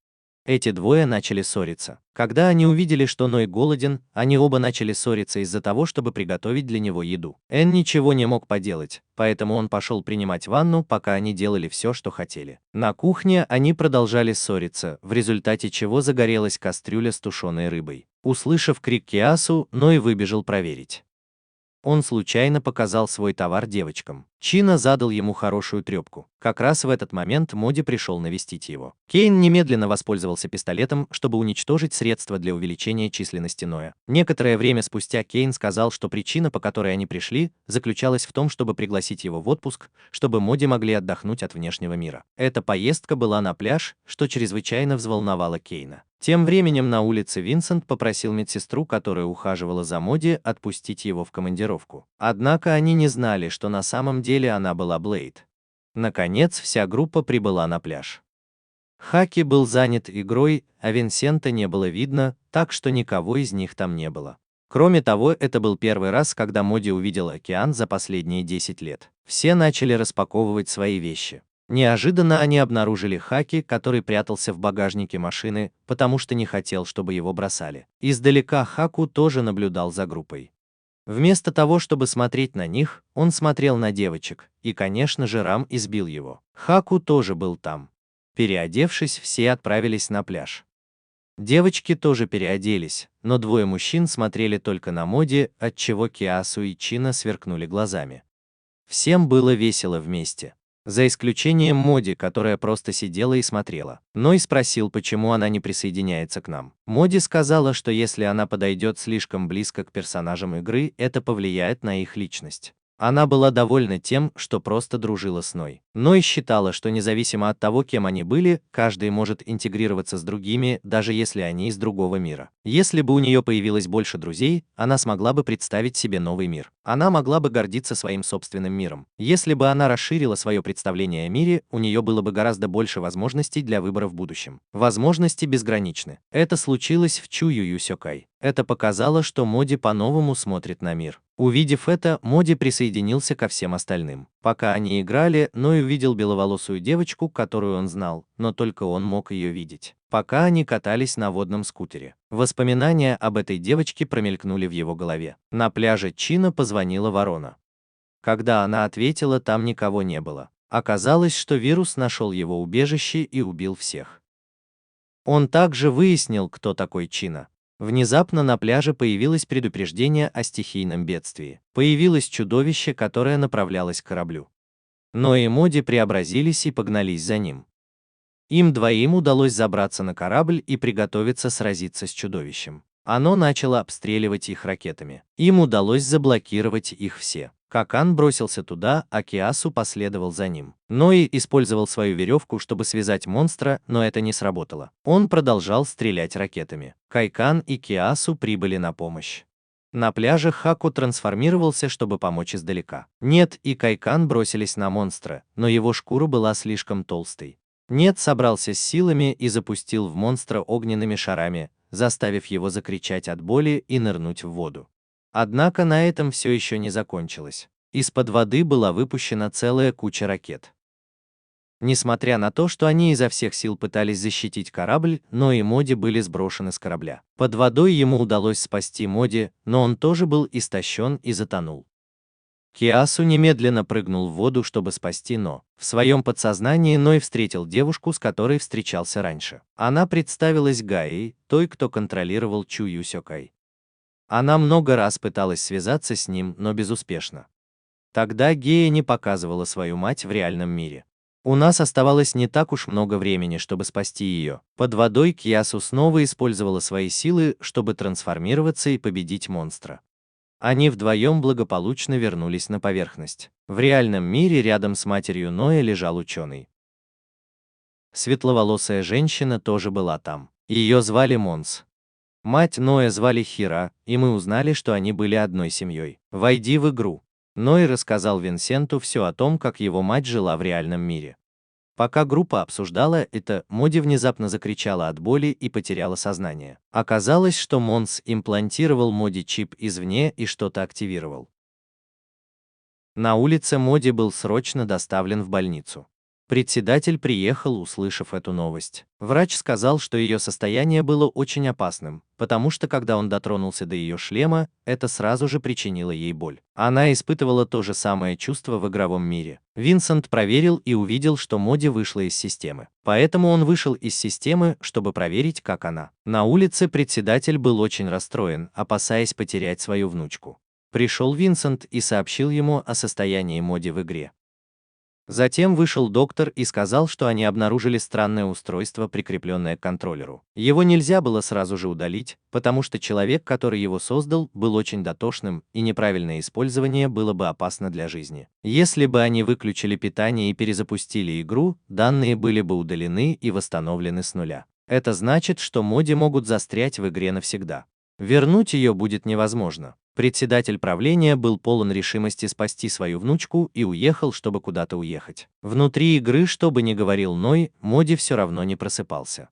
Эти двое начали ссориться. Когда они увидели, что Ной голоден, они оба начали ссориться из-за того, чтобы приготовить для него еду. Эн ничего не мог поделать, поэтому он пошел принимать ванну, пока они делали все, что хотели. На кухне они продолжали ссориться, в результате чего загорелась кастрюля с тушеной рыбой. Услышав крик Киасу, Ной выбежал проверить. Он случайно показал свой товар девочкам. Чина задал ему хорошую трепку. Как раз в этот момент Моди пришел навестить его. Кейн немедленно воспользовался пистолетом, чтобы уничтожить средства для увеличения численности Ноя. Некоторое время спустя Кейн сказал, что причина, по которой они пришли, заключалась в том, чтобы пригласить его в отпуск, чтобы Моди могли отдохнуть от внешнего мира. Эта поездка была на пляж, что чрезвычайно взволновало Кейна. Тем временем на улице Винсент попросил медсестру, которая ухаживала за Моди, отпустить его в командировку. Однако они не знали, что на самом деле она была Блейд. Наконец, вся группа прибыла на пляж. Хаки был занят игрой, а Винсента не было видно, так что никого из них там не было. Кроме того, это был первый раз, когда Моди увидел океан за последние 10 лет. Все начали распаковывать свои вещи. Неожиданно они обнаружили Хаки, который прятался в багажнике машины, потому что не хотел, чтобы его бросали. Издалека Хаку тоже наблюдал за группой. Вместо того, чтобы смотреть на них, он смотрел на девочек, и, конечно же, Рам избил его. Хаку тоже был там. Переодевшись, все отправились на пляж. Девочки тоже переоделись, но двое мужчин смотрели только на Моди, отчего Киасу и Чина сверкнули глазами. Всем было весело вместе. За исключением Моди, которая просто сидела и смотрела. Ной спросил, почему она не присоединяется к нам. Моди сказала, что если она подойдет слишком близко к персонажам игры, это повлияет на их личность. Она была довольна тем, что просто дружила с Ной. Ной считала, что независимо от того, кем они были, каждый может интегрироваться с другими, даже если они из другого мира. Если бы у нее появилось больше друзей, она смогла бы представить себе новый мир. Она могла бы гордиться своим собственным миром. Если бы она расширила свое представление о мире, у нее было бы гораздо больше возможностей для выбора в будущем. Возможности безграничны. Это случилось в Чу Ю Ю Сёкай. Это показало, что Моди по-новому смотрит на мир. Увидев это, Моди присоединился ко всем остальным. Пока они играли, Ной увидел беловолосую девочку, которую он знал, но только он мог ее видеть. Пока они катались на водном скутере. Воспоминания об этой девочке промелькнули в его голове. На пляже Чина позвонила ворона. Когда она ответила, там никого не было. Оказалось, что вирус нашел его убежище и убил всех. Он также выяснил, кто такой Чина. Внезапно на пляже появилось предупреждение о стихийном бедствии. Появилось чудовище, которое направлялось к кораблю. Но и Моди преобразились и погнались за ним. Им двоим удалось забраться на корабль и приготовиться сразиться с чудовищем. Оно начало обстреливать их ракетами. Им удалось заблокировать их все. Какан бросился туда, а Киасу последовал за ним. Ной использовал свою веревку, чтобы связать монстра, но это не сработало. Он продолжал стрелять ракетами. Кайкан и Киасу прибыли на помощь. На пляже Хаку трансформировался, чтобы помочь издалека. Нет и Кайкан бросились на монстра, но его шкура была слишком толстой. Нет собрался с силами и запустил в монстра огненными шарами, заставив его закричать от боли и нырнуть в воду. Однако на этом все еще не закончилось. Из-под воды была выпущена целая куча ракет. Несмотря на то, что они изо всех сил пытались защитить корабль, Ной и Моди были сброшены с корабля. Под водой ему удалось спасти Моди, но он тоже был истощен и затонул. Киасу немедленно прыгнул в воду, чтобы спасти Но. В своем подсознании Ной встретил девушку, с которой встречался раньше. Она представилась Гаей, той, кто контролировал Чу Ю Сёкай. Она много раз пыталась связаться с ним, но безуспешно. Тогда Гея не показывала свою мать в реальном мире. У нас оставалось не так уж много времени, чтобы спасти ее. Под водой Кьясу снова использовала свои силы, чтобы трансформироваться и победить монстра. Они вдвоем благополучно вернулись на поверхность. В реальном мире рядом с матерью Ноя лежал ученый. Светловолосая женщина тоже была там. Ее звали Монс. Мать Ноя звали Хира, и мы узнали, что они были одной семьей. «Войди в игру». Ной рассказал Винсенту все о том, как его мать жила в реальном мире. Пока группа обсуждала это, Моди внезапно закричала от боли и потеряла сознание. Оказалось, что Монс имплантировал Моди чип извне и что-то активировал. На улице Моди был срочно доставлен в больницу. Председатель приехал, услышав эту новость. Врач сказал, что ее состояние было очень опасным, потому что когда он дотронулся до ее шлема, это сразу же причинило ей боль. Она испытывала то же самое чувство в игровом мире. Винсент проверил и увидел, что Моди вышла из системы. Поэтому он вышел из системы, чтобы проверить, как она. На улице председатель был очень расстроен, опасаясь потерять свою внучку. Пришел Винсент и сообщил ему о состоянии Моди в игре. Затем вышел доктор и сказал, что они обнаружили странное устройство, прикрепленное к контроллеру. Его нельзя было сразу же удалить, потому что человек, который его создал, был очень дотошным, и неправильное использование было бы опасно для жизни. Если бы они выключили питание и перезапустили игру, данные были бы удалены и восстановлены с нуля. Это значит, что Моди могут застрять в игре навсегда. Вернуть ее будет невозможно. Председатель правления был полон решимости спасти свою внучку и уехал, чтобы куда-то уехать. Внутри игры, что бы ни говорил Ной, Моди все равно не просыпался.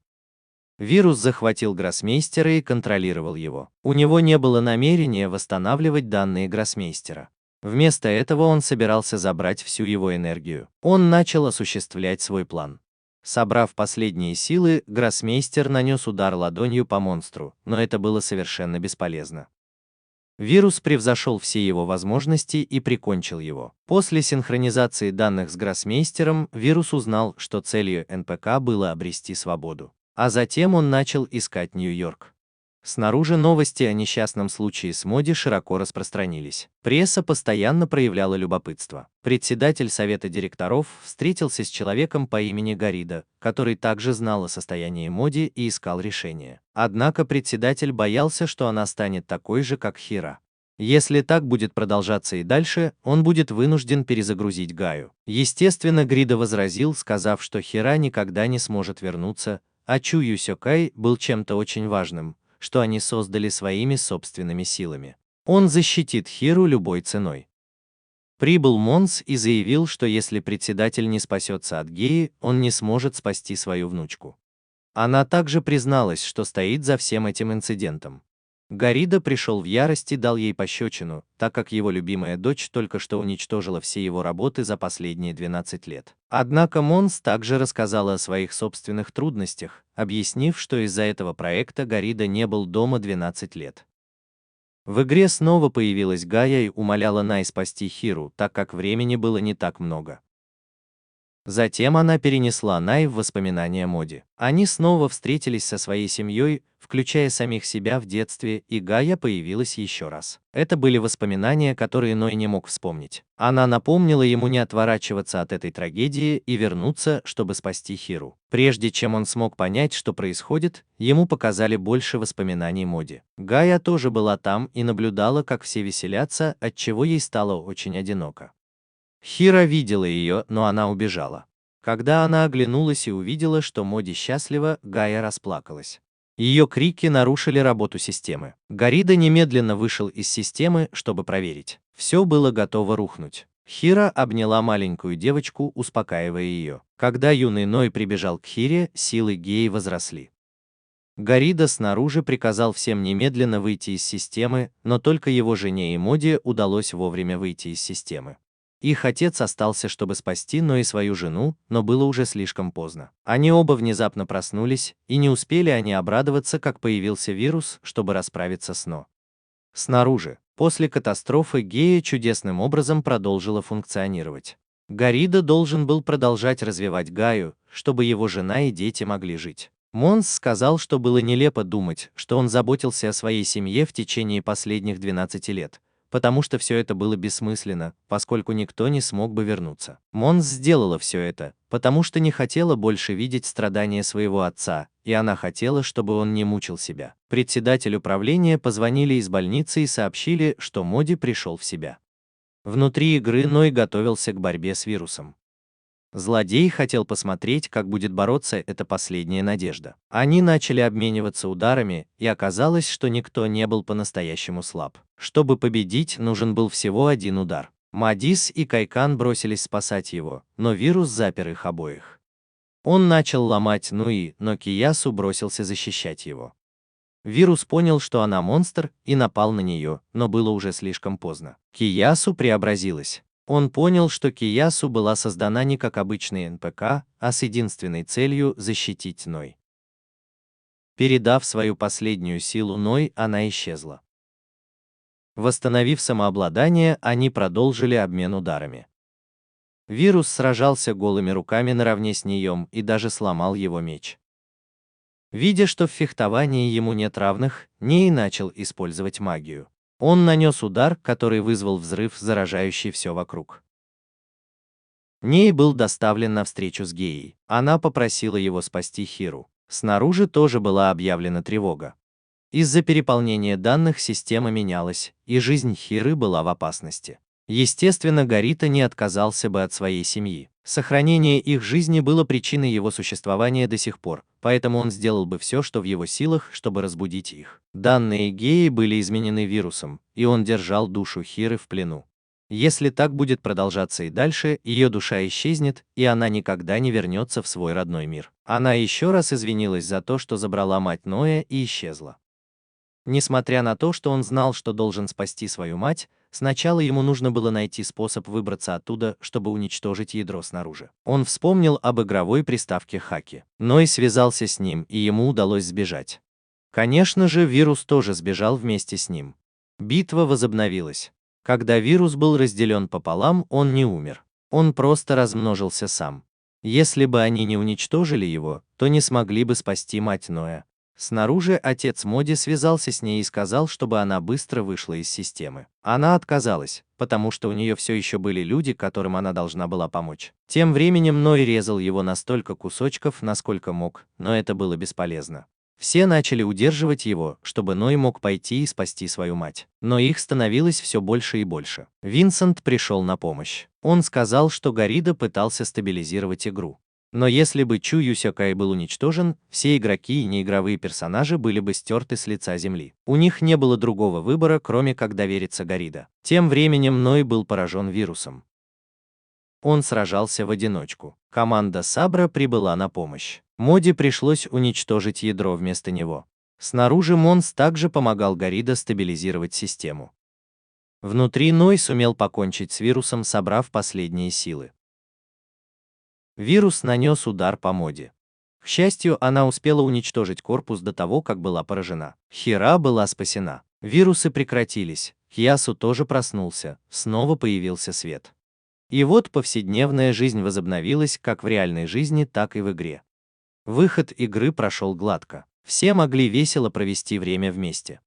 Вирус захватил гроссмейстера и контролировал его. У него не было намерения восстанавливать данные гроссмейстера. Вместо этого он собирался забрать всю его энергию. Он начал осуществлять свой план. Собрав последние силы, гроссмейстер нанес удар ладонью по монстру, но это было совершенно бесполезно. Вирус превзошел все его возможности и прикончил его. После синхронизации данных с гроссмейстером, вирус узнал, что целью НПК было обрести свободу. А затем он начал искать Нью-Йорк. Снаружи новости о несчастном случае с Моди широко распространились. Пресса постоянно проявляла любопытство. Председатель совета директоров встретился с человеком по имени Гарида, который также знал о состоянии Моди и искал решение. Однако председатель боялся, что она станет такой же, как Хира. Если так будет продолжаться и дальше, он будет вынужден перезагрузить Гаю. Естественно, Грида возразил, сказав, что Хира никогда не сможет вернуться, а Чу Юсёкай был чем-то очень важным, что они создали своими собственными силами. Он защитит Хиру любой ценой. Прибыл Монс и заявил, что если председатель не спасется от Геи, он не сможет спасти свою внучку. Она также призналась, что стоит за всем этим инцидентом. Гарида пришел в ярость и дал ей пощечину, так как его любимая дочь только что уничтожила все его работы за последние 12 лет. Однако Монс также рассказала о своих собственных трудностях, объяснив, что из-за этого проекта Гарида не был дома 12 лет. В игре снова появилась Гая и умоляла Най спасти Хиру, так как времени было не так много. Затем она перенесла Най в воспоминания Моди. Они снова встретились со своей семьей, включая самих себя в детстве, и Гая появилась еще раз. Это были воспоминания, которые Ной не мог вспомнить. Она напомнила ему не отворачиваться от этой трагедии и вернуться, чтобы спасти Хиру. Прежде чем он смог понять, что происходит, ему показали больше воспоминаний Моди. Гая тоже была там и наблюдала, как все веселятся, отчего ей стало очень одиноко. Хира видела ее, но она убежала. Когда она оглянулась и увидела, что Моди счастлива, Гая расплакалась. Ее крики нарушили работу системы. Гарида немедленно вышел из системы, чтобы проверить. Все было готово рухнуть. Хира обняла маленькую девочку, успокаивая ее. Когда юный Ной прибежал к Хире, силы Геи возросли. Гарида снаружи приказал всем немедленно выйти из системы, но только его жене и Моди удалось вовремя выйти из системы. Их отец остался, чтобы спасти Ной и свою жену, но было уже слишком поздно. Они оба внезапно проснулись, и не успели они обрадоваться, как появился вирус, чтобы расправиться с Ной. Снаружи, после катастрофы, Гея чудесным образом продолжила функционировать. Гарида должен был продолжать развивать Гаю, чтобы его жена и дети могли жить. Монс сказал, что было нелепо думать, что он заботился о своей семье в течение последних 12 лет, потому что все это было бессмысленно, поскольку никто не смог бы вернуться. Монс сделала все это, потому что не хотела больше видеть страдания своего отца, и она хотела, чтобы он не мучил себя. Председатель управления позвонили из больницы и сообщили, что Моди пришел в себя. Внутри игры Ной готовился к борьбе с вирусом. Злодей хотел посмотреть, как будет бороться эта последняя надежда. Они начали обмениваться ударами, и оказалось, что никто не был по-настоящему слаб. Чтобы победить, нужен был всего один удар. Мадис и Кайкан бросились спасать его, но вирус запер их обоих. Он начал ломать Нуи, но Киясу бросился защищать его. Вирус понял, что она монстр, и напал на нее, но было уже слишком поздно. Киясу преобразилась. Он понял, что Киясу была создана не как обычный НПК, а с единственной целью защитить Ной. Передав свою последнюю силу Ной, она исчезла. Восстановив самообладание, они продолжили обмен ударами. Вирус сражался голыми руками наравне с Неем и даже сломал его меч. Видя, что в фехтовании ему нет равных, Ней начал использовать магию. Он нанес удар, который вызвал взрыв, заражающий все вокруг. Ней был доставлен на встречу с Геей. Она попросила его спасти Хиру. Снаружи тоже была объявлена тревога. Из-за переполнения данных система менялась, и жизнь Хиры была в опасности. Естественно, Гарита не отказался бы от своей семьи. Сохранение их жизни было причиной его существования до сих пор, поэтому он сделал бы все, что в его силах, чтобы разбудить их. Данные Геи были изменены вирусом, и он держал душу Хиры в плену. Если так будет продолжаться и дальше, ее душа исчезнет, и она никогда не вернется в свой родной мир. Она еще раз извинилась за то, что забрала мать Ноя и исчезла. Несмотря на то, что он знал, что должен спасти свою мать, сначала ему нужно было найти способ выбраться оттуда, чтобы уничтожить ядро снаружи. Он вспомнил об игровой приставке Хаки. Ной связался с ним, и ему удалось сбежать. Конечно же, вирус тоже сбежал вместе с ним. Битва возобновилась. Когда вирус был разделен пополам, он не умер. Он просто размножился сам. Если бы они не уничтожили его, то не смогли бы спасти мать Ноя. Снаружи отец Моди связался с ней и сказал, чтобы она быстро вышла из системы. Она отказалась, потому что у нее все еще были люди, которым она должна была помочь. Тем временем Ной резал его на столько кусочков, насколько мог, но это было бесполезно. Все начали удерживать его, чтобы Ной мог пойти и спасти свою мать. Но их становилось все больше и больше. Винсент пришел на помощь. Он сказал, что Гаррида пытался стабилизировать игру. Но если бы Чу Юсёкай был уничтожен, все игроки и неигровые персонажи были бы стерты с лица земли. У них не было другого выбора, кроме как довериться Гаррида. Тем временем Ной был поражен вирусом. Он сражался в одиночку. Команда Сабра прибыла на помощь. Моди пришлось уничтожить ядро вместо него. Снаружи Монс также помогал Гаррида стабилизировать систему. Внутри Ной сумел покончить с вирусом, собрав последние силы. Вирус нанес удар по Моди. К счастью, она успела уничтожить корпус до того, как была поражена. Хира была спасена. Вирусы прекратились, Хьясу тоже проснулся, снова появился свет. И вот повседневная жизнь возобновилась как в реальной жизни, так и в игре. Выход игры прошел гладко. Все могли весело провести время вместе.